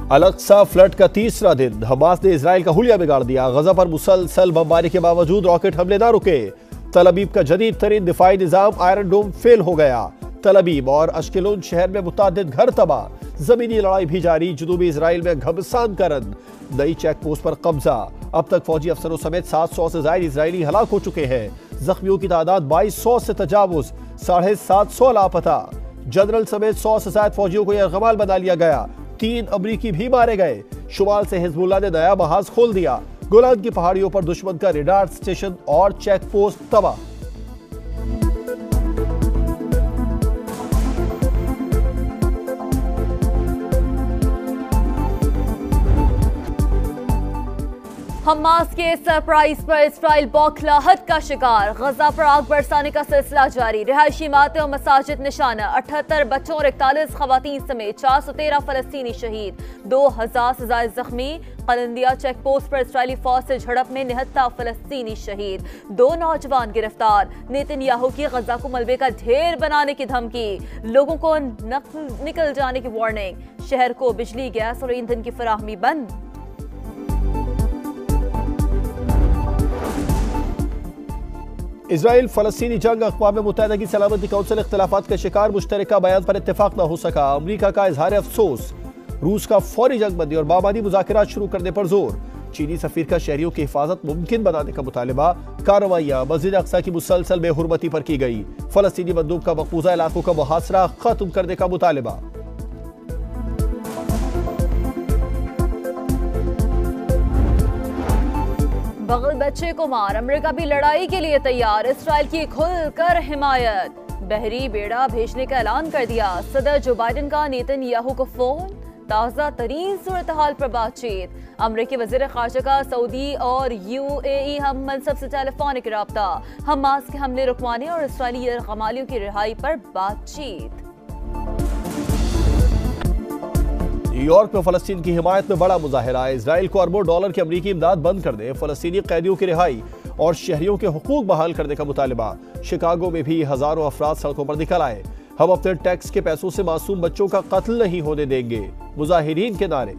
Al-Aqsa flood का तीसरा दिन, हमास ने इजराइल का हुलिया बिगाड़ दिया। गजा पर मुसलसल बमबारी के बावजूद रॉकेट हमले ना रुके। तल अबीब का जदीद तरीन दिफाई निजाम आयरन डोम फेल हो गया। तल अबीब और अश्केलोन शहर में मुतादिद घर तबाह। जमीनी लड़ाई भी जारी। जुनूबी इजराइल में घमसान का रन। नई चेक पोस्ट पर कब्जा। अब तक फौजी अफसरों समेत 700 से ज्यादा इजरायली हलाक हो चुके हैं। जख्मियों की तादाद 2200 से तजावुज, 750 लापता। जनरल समेत 100 से ज्यादा फौजियों को यरगमाल बना लिया गया। 3 अमरीकी भी मारे गए। शुमाल से हिजबुल्लाह ने नया महाज खोल दिया। गोलान की पहाड़ियों पर दुश्मन का रेडार स्टेशन और चेक पोस्ट तबाह। हमास के सरप्राइज पर इसराइल बौखलाहट का शिकार। गजा पर आग बरसाने का सिलसिला जारी। रिहायशी इमारतें और मसाजिद निशाना। 78 बच्चों और 41 खवातीन समेत 413 फलस्तीनी शहीद, 2000 से ज्यादा जख्मी। कलंदिया चेक पोस्ट पर इसराइली फौज से झड़प में 79 फलस्तीनी शहीद, 2 नौजवान गिरफ्तार। नेतन्याहू की गजा को मलबे का ढेर बनाने की धमकी, लोगों को निकल जाने की वार्निंग। शहर को बिजली, गैस और ईंधन की फराहमी बंद। इजराइल फलस्तीनी जंग अक़वाम मुत्तहिदा की सलामती कौंसिल इख्तिलाफात का शिकार। मुश्तरका बयान पर इत्तेफाक न हो सका। अमरीका का इजहार अफसोस। रूस का फौरी जंगबंदी और बाबादी मुज़ाकरात शुरू करने पर जोर। चीनी सफीर का शहरियों की हिफाजत मुमकिन बनाने का मुतालिबा। कार्रवाइयां मस्जिद अक्सा की मुसलसल बेहुरमती पर की गई। फलस्तीनी बंदूक का मकबूजा इलाकों का मुहासरा खत्म करने का मुतालिबा। बगल बच्चे को मार, अमेरिका भी लड़ाई के लिए तैयार। इसराइल की खुलकर हिमायत। बहरी बेड़ा भेजने का ऐलान कर दिया। सदर जो बाइडेन का नेतन्याहू को फोन। ताज़ा तरीन सूरत हाल पर बातचीत। अमेरिकी वज़ीर ख़ारजा का सऊदी और UAE हम मनसब से टेलीफोनिक राब्ता। हमास के हमले रुकवाने और इसराइली यरगमालियों की रिहाई पर बातचीत। न्यूयॉर्क में फलस्तीन की हिमायत में बड़ा मुजाहिरा। इजराइल को अरबों डॉलर की अमरीकी इमदाद बंद कर दे। फलस्तीनी कैदियों की रिहाई और शहरियों के हुकूक बहाल करने का मुतालिबा। शिकागो में भी हजारों अफराद सड़कों पर निकल आए। हम अपने टैक्स के पैसों से मासूम बच्चों का कत्ल नहीं होने देंगे, मुजाहिरीन के नारे।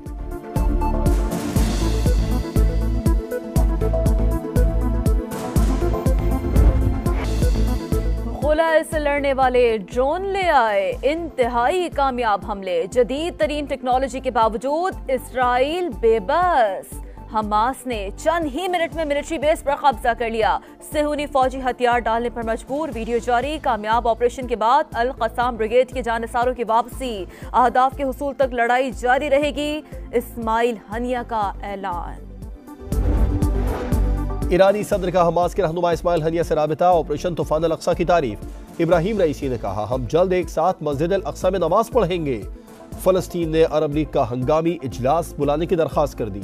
खुला से लड़ने वाले ड्रोन ले आए। इंतहाई कामयाब हमले। जदीद तरीन टेक्नोलॉजी के बावजूद इसराइल बेबस। हमास ने चंद ही मिनट में मिलिट्री बेस पर कब्जा कर लिया। सेहूनी फौजी हथियार डालने पर मजबूर। वीडियो जारी। कामयाब ऑपरेशन के बाद अल क़साम ब्रिगेड के जानिसारों की वापसी। अहदाफ के हुसूल तक लड़ाई जारी रहेगी। इस्माइल हनिया का ऐलान। ईरानी सदर का हमास के रहनुमा इस्माइल हनिया से राबिता। ऑपरेशन तूफान अल-अक्सा की तारीफ। इब्राहिम रईसी ने कहा, हम जल्द एक साथ मस्जिद अल-अक्सा में नमाज पढ़ेंगे। फलस्तीन ने अरब लीग का हंगामी इजलास बुलाने की दरखास्त कर दी।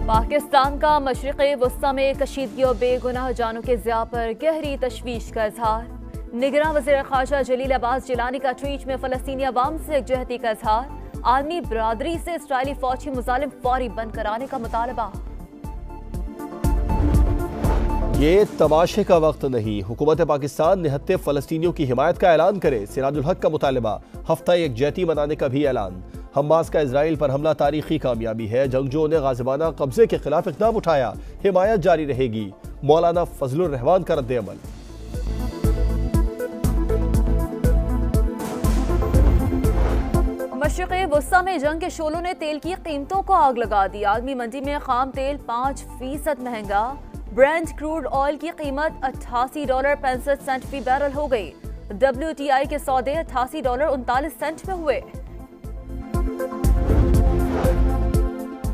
पाकिस्तान का मशरिक़े वस्ता में कशीदगी और बेगुनाह जानों के ज़िया पर गहरी तशवीश का इजहार। निगरान वज़ीर ख़ारजा जलील अब्बास जिलानी का ट्वीट में फ़लस्तीनी अवाम से यकजहती का इजहार। आलमी बरादरी से इसराइली फौज की मुजालिम फौरी बंद कराने का मुतालबा। ये तमाशे का वक्त नहीं। हुकूमत पाकिस्तान निहत्ते फलस्तीनियों की हिमायत का ऐलान करे। सिराजुल हक का मुतालबा। हफ्ता यकजहती मनाने का भी ऐलान। हमास का इजराइल पर हमला तारीखी कामयाबी है। जंगजुओं ने गाजिबाना कब्जे के खिलाफ इक़दाम उठाया। हिमायत जारी रहेगी। मौलाना फजलुर रहमान का रद्द-ए-अमल। मशरिक़े वस्ता में जंग के शोलों ने तेल की कीमतों को आग लगा दी। आलमी मंडी में खाम तेल 5% महंगा। ब्रेंट क्रूड ऑयल की कीमत $88.65 फी बैरल हो गई। WTI के सौदे $88.39 में हुए।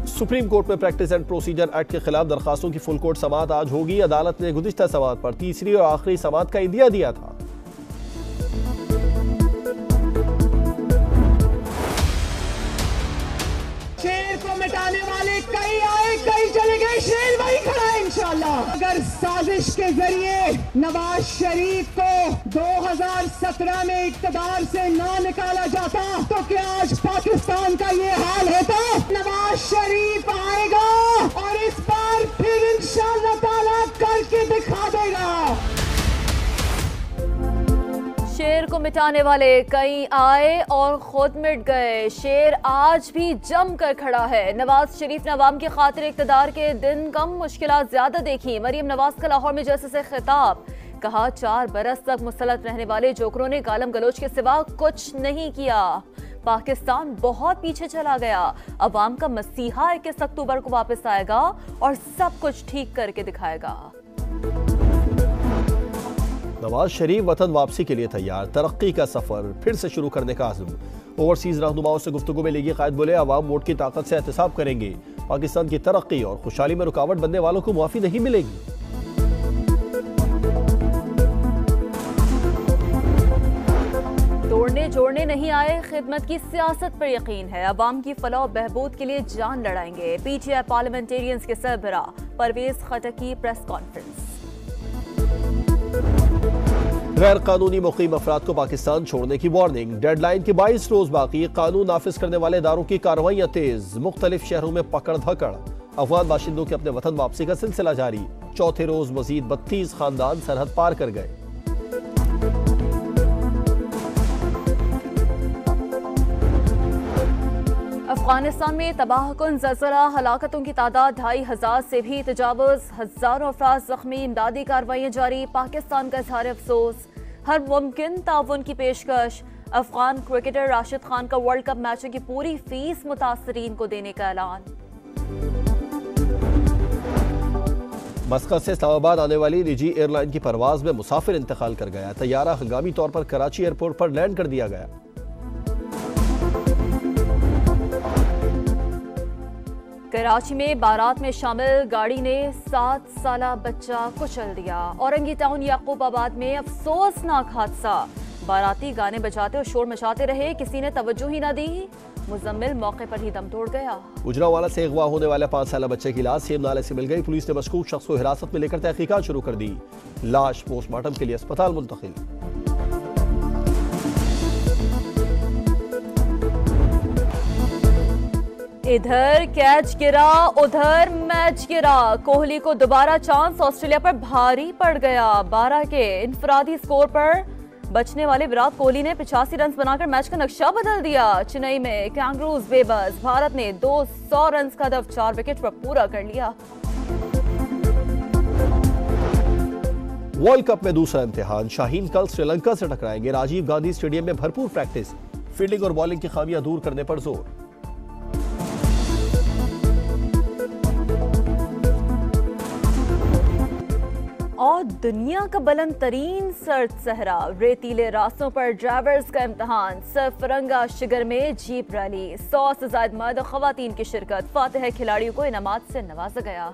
सुप्रीम कोर्ट में प्रैक्टिस एंड प्रोसीजर एक्ट के खिलाफ दरखास्तों की फुल कोर्ट समाअत आज होगी। अदालत ने गुज़िश्ता समाअत पर तीसरी और आखिरी समाअत का इंदिया दिया था। शेर को मिटाने वाले कई आए कई चले गए, शेर वही खड़ा है इंशाअल्लाह। अगर साजिश के जरिए नवाज शरीफ को 2017 में इक़्तिदार से ना निकाला जाता तो क्या आज पाकिस्तान का ये हाल होता? नवाज शरीफ आएगा और इस बार फिर इंशाअल्लाह ताला करके दिखा देगा। शेर को मिटाने वाले कई आए और खुद मिट गए। शेर आज भी जम कर खड़ा है। नवाज शरीफ ने अवाम की खातिर इक़्तिदार के दिन कम मुश्किलात ज्यादा देखी। मरियम नवाज का लाहौर में जलसे से खिताब, कहा 4 बरस तक मुसल्लत रहने वाले जोकरों ने गालम गलोच के सिवा कुछ नहीं किया। पाकिस्तान बहुत पीछे चला गया। अवाम का मसीहा 21 अक्टूबर को वापस आएगा और सब कुछ ठीक करके दिखाएगा। नवाज शरीफ वतन वापसी के लिए तैयार, तरक्की का सफर फिर से शुरू करने का आज़म। ओवरसीज रहनुमाओं से गुफ्तगू में लीगी कायद बोले, अवाम वोट की ताकत से एहतसाब करेंगे। पाकिस्तान की तरक्की और खुशहाली में रुकावट बनने वालों को मुआफी नहीं मिलेगी। तोड़ने जोड़ने नहीं आए, खिदमत की सियासत पर यकीन है। अवाम की फलाह बहबूद के लिए जान लड़ाएंगे। पीटीआई पार्लियामेंटेरियंस के सरबराह परवेज खटक की प्रेस कॉन्फ्रेंस। गैर कानूनी मुकीम अफराद को पाकिस्तान छोड़ने की वार्निंग। डेडलाइन के 22 रोज बाकी, कानून नाफिज करने वाले इदारों की कार्रवाइयां तेज। मुख्तलिफ शहरों में पकड़ धकड़। अफगान बाशिंदों के अपने वतन वापसी का सिलसिला जारी। चौथे रोज मजीद 32 खानदान सरहद पार कर गए। अफगानिस्तान में तबाहकुन ज़लज़ला, हलाकतों की तादाद 2500 से भी तजावुज़, हजारों अफराद जख्मी। इमदादी कार्रवाइयाँ जारी। पाकिस्तान का इज़हार अफसोस, हर मुमकिन ताउन की पेशकश। अफगान क्रिकेटर राशिद खान का वर्ल्ड कप मैचों की पूरी फीस मुतासरीन को देने का ऐलान। मस्कत से इस्लामाबाद आने वाली निजी एयरलाइन की परवाज में मुसाफिर इंतकाल कर गया। तैयारा हंगामी तौर पर कराची एयरपोर्ट पर लैंड कर दिया गया। कराची में बारात में शामिल गाड़ी ने 7 साला बच्चा कुचल दिया। औरंगी टाउन याकूबाबाद में अफसोसनाक हादसा, बाराती गाने बजाते और शोर मचाते रहे, किसी ने तवज्जो ही न दी। मुजम्मिल मौके पर ही दम तोड़ गया। गुजरांवाला से अगवा होने वाले 5 साला बच्चे की लाश सेम नाले से मिल गई। पुलिस ने मशकूक शख्स को हिरासत में लेकर तहकीकात शुरू कर दी। लाश पोस्टमार्टम के लिए अस्पताल मुंतकिल। इधर कैच गिरा, उधर मैच गिरा। कोहली को दोबारा चांस ऑस्ट्रेलिया पर भारी पड़ गया। 12 के इनफरादी स्कोर पर बचने वाले विराट कोहली ने 85 रन बनाकर मैच का नक्शा बदल दिया। चेन्नई में कैंगरूज बेबस, भारत ने 200 रन का हदफ 4 विकेट पर पूरा कर लिया। वर्ल्ड कप में दूसरा इम्तिहान, शाहीन कल श्रीलंका से टकराएंगे। राजीव गांधी स्टेडियम में भरपूर प्रैक्टिस, फील्डिंग और बॉलिंग की खामियां दूर करने पर जोर। और दुनिया का बुलंद तरीन सर्द सहरा, रेतीले रास्तों पर ड्राइवर्स का इम्तिहान। सरफरंगा शिगर में जीप रैली, 100 से ज्यादा मर्द और खवातीन की शिरकत। फातिह खिलाड़ियों को इनामात से नवाजा गया।